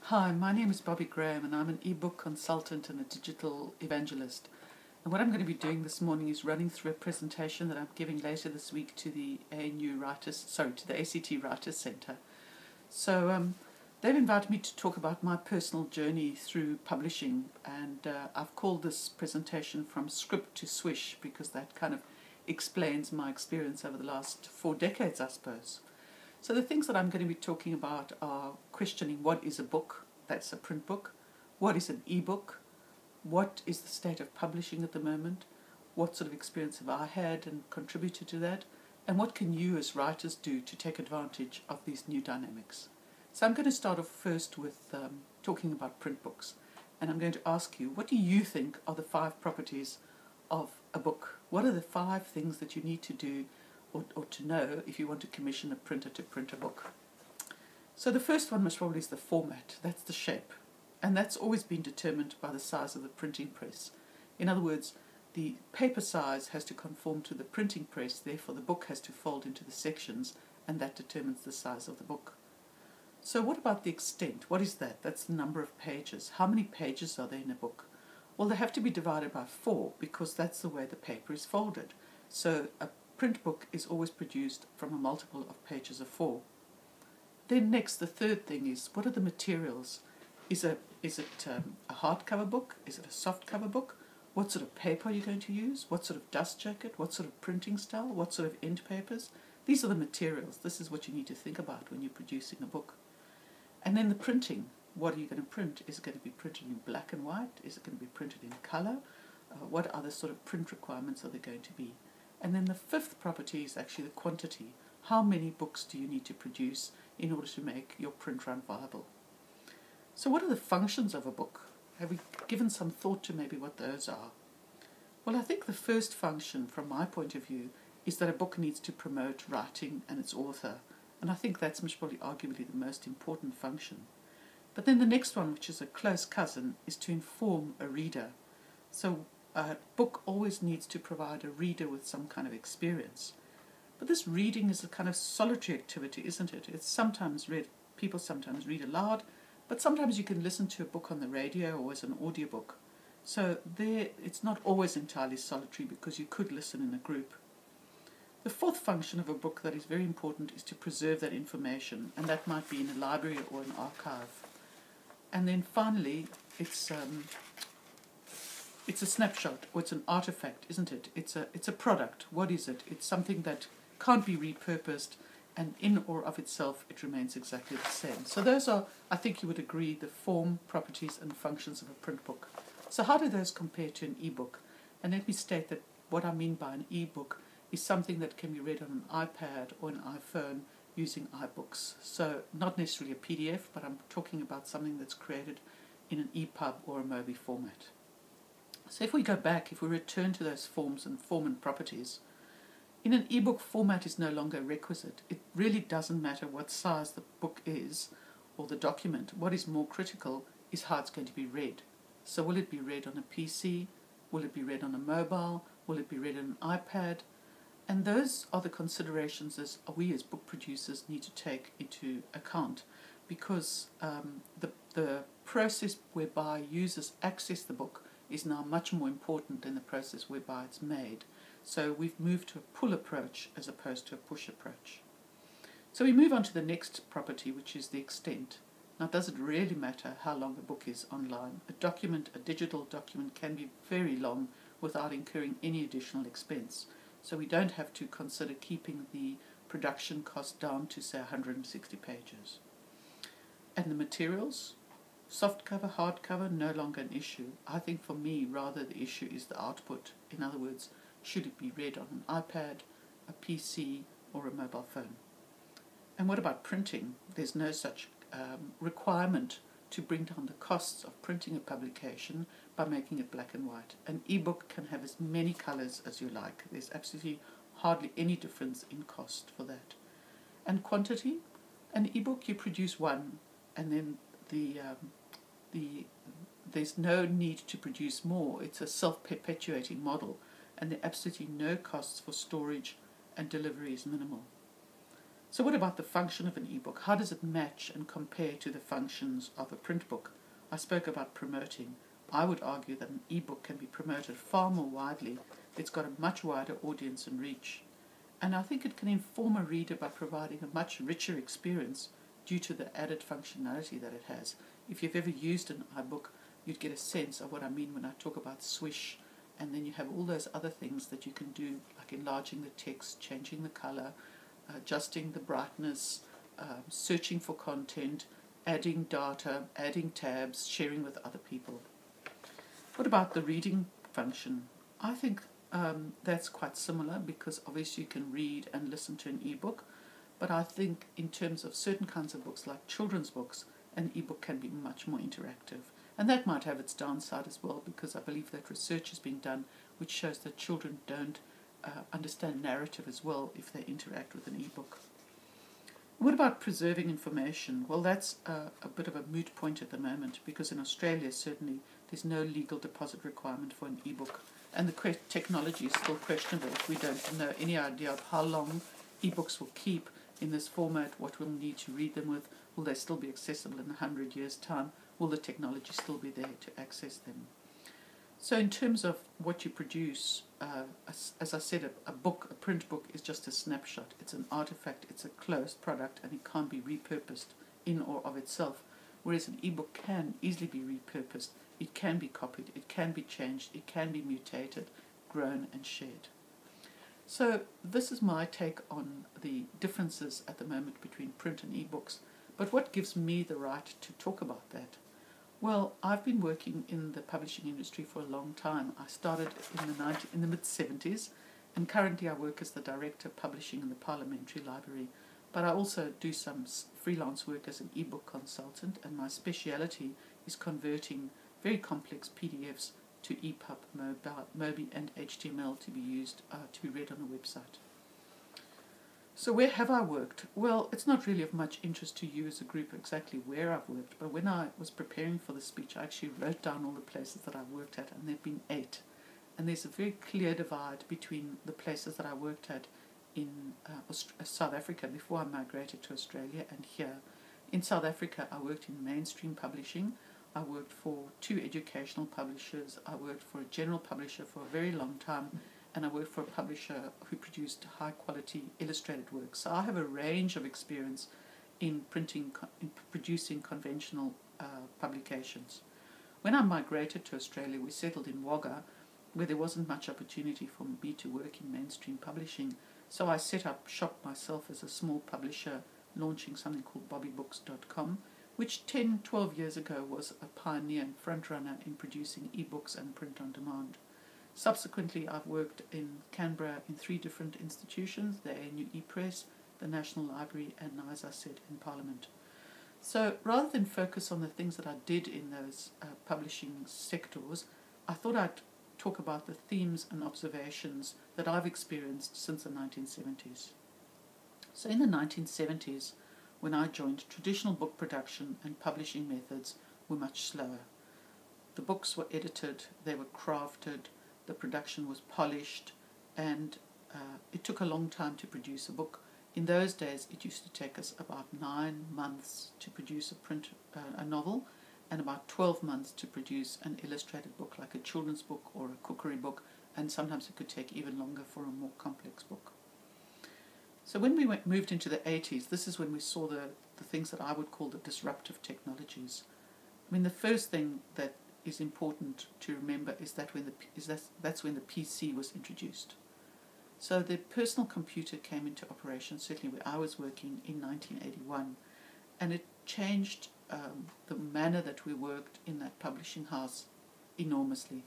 Hi, my name is Bobby Graham and I'm an ebook consultant and a digital evangelist. And what I'm going to be doing this morning is running through a presentation that I'm giving later this week to the ACT Writers Centre. So they've invited me to talk about my personal journey through publishing, and I've called this presentation From Script to Swish because that kind of explains my experience over the last 4 decades, I suppose. So the things that I'm going to be talking about are questioning what is a book, that's a print book, what is an ebook, what is the state of publishing at the moment, what sort of experience have I had and contributed to that, and what can you as writers do to take advantage of these new dynamics. So I'm going to start off first with talking about print books, and I'm going to ask you, what do you think are the 5 properties of a book? What are the 5 things that you need to do or to know if you want to commission a printer to print a book? So the first one most probably is the format, that's the shape, and that's always been determined by the size of the printing press. In other words, the paper size has to conform to the printing press, therefore the book has to fold into the sections, and that determines the size of the book. So what about the extent? What is that? That's the number of pages. How many pages are there in a book? Well, they have to be divided by 4 because that's the way the paper is folded. So a print book is always produced from a multiple of pages of 4. Then next, the third thing is, what are the materials? Is it a hardcover book? Is it a softcover book? What sort of paper are you going to use? What sort of dust jacket? What sort of printing style? What sort of end papers? These are the materials. This is what you need to think about when you're producing a book. And then the printing. What are you going to print? Is it going to be printed in black and white? Is it going to be printed in colour? What other sort of print requirements are there going to be? And then the 5th property is actually the quantity. How many books do you need to produce in order to make your print run viable? So what are the functions of a book? Have we given some thought to maybe what those are? Well, I think the first function, from my point of view, is that a book needs to promote writing and its author. And I think that's most probably arguably the most important function. But then the next one, which is a close cousin, is to inform a reader. So a book always needs to provide a reader with some kind of experience. But this reading is a kind of solitary activity, isn't it? It's sometimes read, people sometimes read aloud, but sometimes you can listen to a book on the radio or as an audiobook. So there, it's not always entirely solitary because you could listen in a group. The 4th function of a book that is very important is to preserve that information, and that might be in a library or an archive. And then finally, it's a snapshot, or it's an artifact, isn't it? It's a product. What is it? It's something that can't be repurposed, and in or of itself it remains exactly the same. So those are, I think you would agree, the form, properties and functions of a print book. So how do those compare to an ebook? And let me state that what I mean by an ebook is something that can be read on an iPad or an iPhone using iBooks. So not necessarily a PDF, but I'm talking about something that's created in an EPUB or a MOBI format. So if we go back, if we return to those forms and form and properties, in an ebook, format is no longer requisite. It really doesn't matter what size the book is or the document. What is more critical is how it's going to be read. So will it be read on a PC? Will it be read on a mobile? Will it be read on an iPad? And those are the considerations as we as book producers need to take into account, because the process whereby users access the book is now much more important than the process whereby it's made. So we've moved to a pull approach as opposed to a push approach. So we move on to the next property, which is the extent. Now, does it really matter how long a book is online? A document, a digital document, can be very long without incurring any additional expense. So we don't have to consider keeping the production cost down to, say, 160 pages. And the materials? Soft cover, hard cover, no longer an issue. I think for me, rather the issue is the output. In other words, should it be read on an iPad, a PC, or a mobile phone? And what about printing? There's no such requirement to bring down the costs of printing a publication by making it black and white. An ebook can have as many colors as you like. There's absolutely hardly any difference in cost for that. And quantity? An ebook, you produce one, and then there's no need to produce more. It's a self-perpetuating model, and there are absolutely no costs for storage, and delivery is minimal. So what about the function of an ebook? How does it match and compare to the functions of a print book? I spoke about promoting. I would argue that an ebook can be promoted far more widely. It's got a much wider audience and reach. And I think it can inform a reader by providing a much richer experience due to the added functionality that it has. If you've ever used an iBook, you'd get a sense of what I mean when I talk about swish, and then you have all those other things that you can do, like enlarging the text, changing the color, adjusting the brightness, searching for content, adding data, adding tabs, sharing with other people. What about the reading function? I think that's quite similar, because obviously you can read and listen to an ebook, but I think in terms of certain kinds of books, like children's books, an ebook can be much more interactive. And that might have its downside as well, because I believe that research is being done which shows that children don't understand narrative as well if they interact with an ebook. What about preserving information? Well, that's a bit of a moot point at the moment, because in Australia certainly there's no legal deposit requirement for an ebook, and the technology is still questionable. We don't know any idea of how long ebooks will keep in this format, what we'll need to read them with. Will they still be accessible in 100 years' time? Will the technology still be there to access them? So in terms of what you produce, as I said, a print book is just a snapshot. It's an artifact, it's a closed product, and it can't be repurposed in or of itself, whereas an ebook can easily be repurposed. It can be copied, it can be changed, it can be mutated, grown and shared. So this is my take on the differences at the moment between print and ebooks. But what gives me the right to talk about that? Well, I've been working in the publishing industry for a long time. I started in the mid-70s, and currently I work as the Director of Publishing in the Parliamentary Library. But I also do some freelance work as an ebook consultant, and my speciality is converting very complex PDFs to EPUB, MOBI and HTML to be used, to be read on a website. So where have I worked? Well, it's not really of much interest to you as a group exactly where I've worked, but when I was preparing for the speech, I actually wrote down all the places that I've worked at, and there have been 8. And there's a very clear divide between the places that I worked at in South Africa before I migrated to Australia and here. In South Africa, I worked in mainstream publishing. I worked for 2 educational publishers. I worked for a general publisher for a very long time, and I worked for a publisher who produced high-quality illustrated works. So I have a range of experience in producing conventional publications. When I migrated to Australia, we settled in Wagga, where there wasn't much opportunity for me to work in mainstream publishing. So I set up shop myself as a small publisher, launching something called bobbybooks.com, which 10, 12 years ago was a pioneer and frontrunner in producing ebooks and print on demand. Subsequently, I've worked in Canberra in 3 different institutions, the ANU ePress, the National Library, and now, as I said, in Parliament. So rather than focus on the things that I did in those publishing sectors, I thought I'd talk about the themes and observations that I've experienced since the 1970s. So in the 1970s, when I joined, traditional book production and publishing methods were much slower. The books were edited, they were crafted, the production was polished, and it took a long time to produce a book. In those days, it used to take us about 9 months to produce a novel, and about 12 months to produce an illustrated book, like a children's book or a cookery book, and sometimes it could take even longer for a more complex book. So when we moved into the 80s, this is when we saw the things that I would call the disruptive technologies. I mean, the first thing that is important to remember is that that's when the PC was introduced. So the personal computer came into operation, certainly where I was working, in 1981, and it changed the manner that we worked in that publishing house enormously.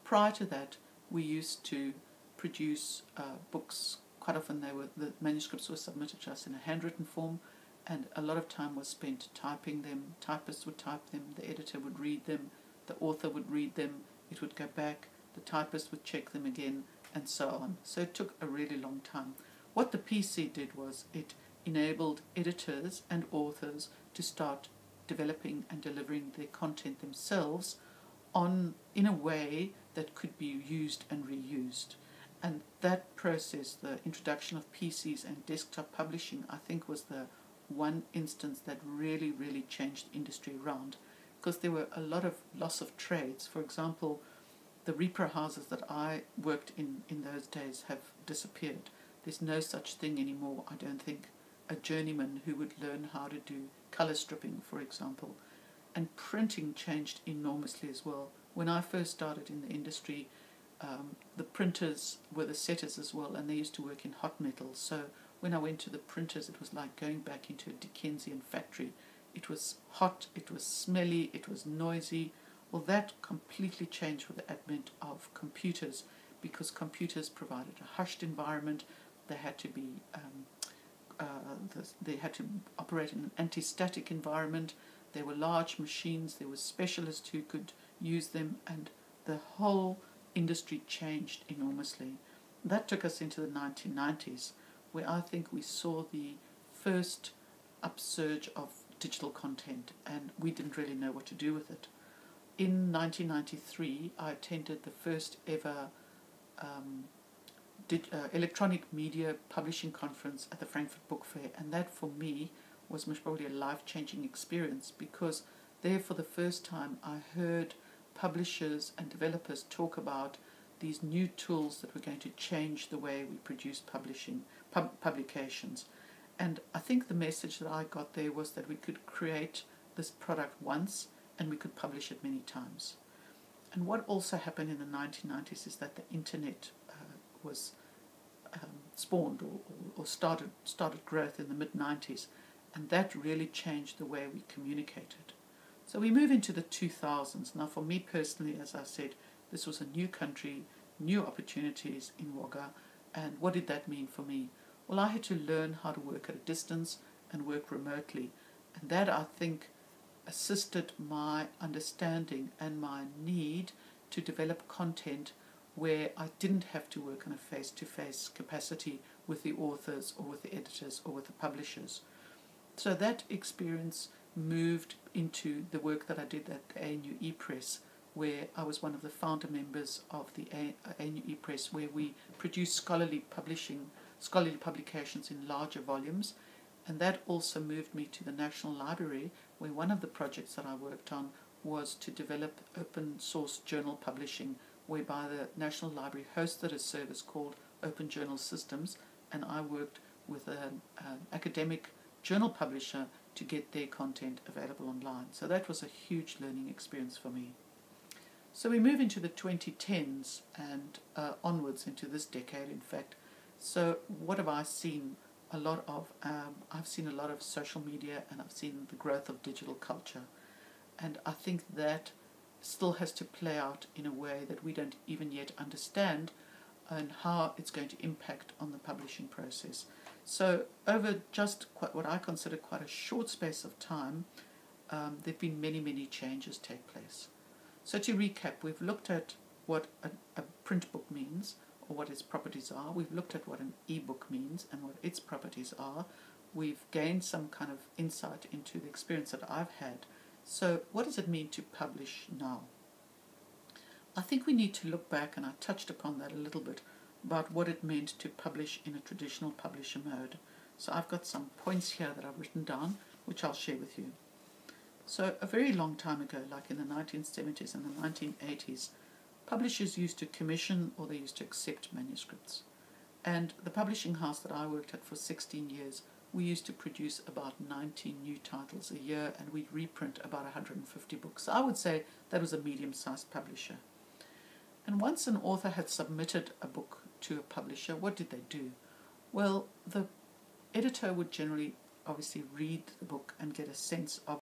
Prior to that, we used to produce books. Quite often the manuscripts were submitted to us in a handwritten form, and a lot of time was spent typing them. Typists would type them, the editor would read them, the author would read them, it would go back, the typist would check them again, and so on. So it took a really long time. What the PC did was it enabled editors and authors to start developing and delivering their content themselves in a way that could be used and reused. And that process, the introduction of PCs and desktop publishing, I think was the one instance that really, really changed industry around, because there were a lot of loss of trades. For example, the repro houses that I worked in those days have disappeared. There's no such thing anymore, I don't think. A journeyman who would learn how to do colour stripping, for example. And printing changed enormously as well. When I first started in the industry, the printers were the setters as well, and they used to work in hot metal. So when I went to the printers, it was like going back into a Dickensian factory. It was hot, it was smelly, it was noisy. Well, that completely changed with the advent of computers, because computers provided a hushed environment. They had to be they had to operate in an anti-static environment. There were large machines, there were specialists who could use them, and the whole industry changed enormously. That took us into the 1990s, where I think we saw the first upsurge of digital content, and we didn't really know what to do with it. In 1993, I attended the first ever electronic media publishing conference at the Frankfurt Book Fair, and that for me was most probably a life-changing experience, because there for the first time I heard publishers and developers talk about these new tools that were going to change the way we produce publications. And I think the message that I got there was that we could create this product once and we could publish it many times. And what also happened in the 1990s is that the internet was spawned or started growth in the mid-90s, and that really changed the way we communicated. So we move into the 2000s. Now for me personally, as I said, this was a new country, new opportunities in Wagga, and what did that mean for me? Well, I had to learn how to work at a distance and work remotely, and that I think assisted my understanding and my need to develop content where I didn't have to work on a face-to-face capacity with the authors or with the editors or with the publishers. So that experience moved into the work that I did at the ANU ePress, where I was one of the founder members of the ANU ePress, where we produced scholarly publications in larger volumes. And that also moved me to the National Library, where one of the projects that I worked on was to develop open source journal publishing, whereby the National Library hosted a service called Open Journal Systems, and I worked with an academic journal publisher to get their content available online. So that was a huge learning experience for me. So we move into the 2010s and onwards into this decade, in fact. So what have I seen a lot of? I've seen a lot of social media, and I've seen the growth of digital culture. And I think that still has to play out in a way that we don't even yet understand, and how it's going to impact on the publishing process. So over just what I consider quite a short space of time, there have been many, many changes take place. So to recap, we've looked at what a print book means, or what its properties are. We've looked at what an ebook means and what its properties are. We've gained some kind of insight into the experience that I've had. So what does it mean to publish now? I think we need to look back, and I touched upon that a little bit, about what it meant to publish in a traditional publisher mode. So I've got some points here that I've written down, which I'll share with you. So a very long time ago, like in the 1970s and the 1980s, publishers used to commission or they used to accept manuscripts. And the publishing house that I worked at for 16 years, we used to produce about 90 new titles a year, and we'd reprint about 150 books. So I would say that was a medium-sized publisher. And once an author had submitted a book to a publisher, what did they do? Well, the editor would generally obviously read the book and get a sense of